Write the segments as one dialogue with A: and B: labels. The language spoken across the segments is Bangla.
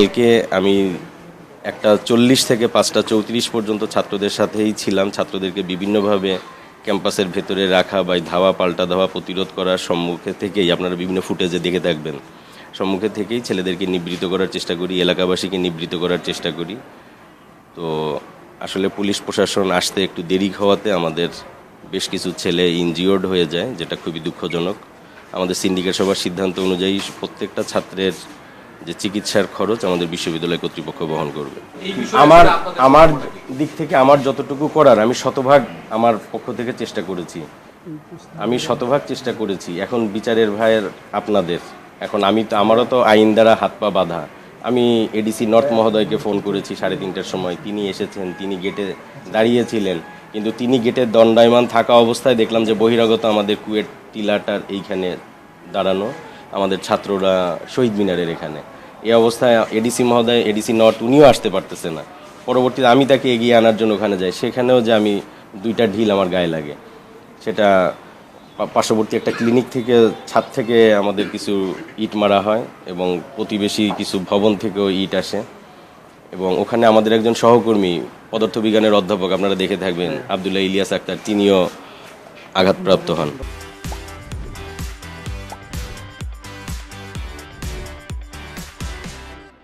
A: কালকে আমি একটা 40 থেকে 5টা 34 পর্যন্ত ছাত্রদের সাথেই ছিলাম। ছাত্রদেরকে বিভিন্নভাবে ক্যাম্পাসের ভেতরে রাখা বা ধাওয়া পাল্টা ধাওয়া প্রতিরোধ করার সম্মুখে থেকেই আপনারা বিভিন্ন ফুটেজে দেখে থাকবেন, সম্মুখে থেকেই ছেলেদেরকে নিবৃত্ত করার চেষ্টা করি, এলাকাবাসীকে নিবৃত্ত করার চেষ্টা করি। তো আসলে পুলিশ প্রশাসন আসতে একটু দেরি হওয়াতে আমাদের বেশ কিছু ছেলে ইনজিওর্ড হয়ে যায়, যেটা খুবই দুঃখজনক। আমাদের সিন্ডিকেট সভার সিদ্ধান্ত অনুযায়ী প্রত্যেকটা ছাত্রের যে চিকিৎসার খরচ আমাদের বিশ্ববিদ্যালয় কর্তৃপক্ষ বহন করবে। আমার দিক থেকে আমার যতটুকু করার আমি শতভাগ আমার পক্ষ থেকে চেষ্টা করেছি, চেষ্টা করেছি। এখন বিচারের ভাইয়ের আপনাদের, এখন আমারও তো আইন দ্বারা হাত পা বাঁধা। আমি এডিসি নর্থ মহোদয়কে ফোন করেছি 3:30টার সময়, তিনি এসেছেন, তিনি গেটে দাঁড়িয়েছিলেন, কিন্তু তিনি গেটে দণ্ডায়মান থাকা অবস্থায় দেখলাম যে বহিরাগত আমাদের কুয়েট টিলাটার এইখানে দাঁড়ানো আমাদের ছাত্ররা শহীদ মিনারের এখানে। এই অবস্থায় এডিসি মহোদয়, এডিসি নর্থ, উনিও আসতে পারতেছে না। পরবর্তীতে আমি তাকে এগিয়ে আনার জন্য ওখানে যাই, সেখানেও যে আমি 2টা ঢিল আমার গায়ে লাগে। সেটা পার্শ্ববর্তী একটা ক্লিনিক থেকে, ছাদ থেকে আমাদের কিছু ইট মারা হয় এবং প্রতিবেশী কিছু ভবন থেকেও ইট আসে। এবং ওখানে আমাদের একজন সহকর্মী পদার্থবিজ্ঞানের অধ্যাপক, আপনারা দেখে থাকবেন, আবদুল্লাহ ইলিয়াস আক্তার, তিনিও আঘাতপ্রাপ্ত হন।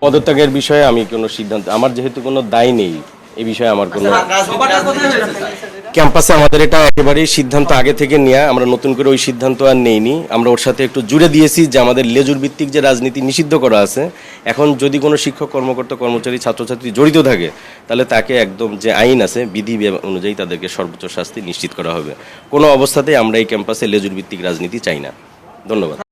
A: পদত্যাগের বিষয়ে আমি কোনো সিদ্ধান্ত, আমার যেহেতু কোনো দায় নেই এ বিষয়ে আমার কোনো, ক্যাম্পাসে আমাদের এটা একেবারেই সিদ্ধান্ত আগে থেকে নেওয়া, আমরা নতুন করে ওই সিদ্ধান্ত আর নেইনি। আমরা ওর সাথে একটু জুড়ে দিয়েছি যে আমাদের লেজুর ভিত্তিক যে রাজনীতি নিষিদ্ধ করা আছে, এখন যদি কোনো শিক্ষক, কর্মকর্তা, কর্মচারী, ছাত্রছাত্রী জড়িত থাকে, তাহলে তাকে একদম যে আইন আছে বিধি অনুযায়ী তাদেরকে সর্বোচ্চ শাস্তি নিশ্চিত করা হবে। কোনো অবস্থাতেই আমরা এই ক্যাম্পাসে লেজুর ভিত্তিক রাজনীতি চাই না। ধন্যবাদ।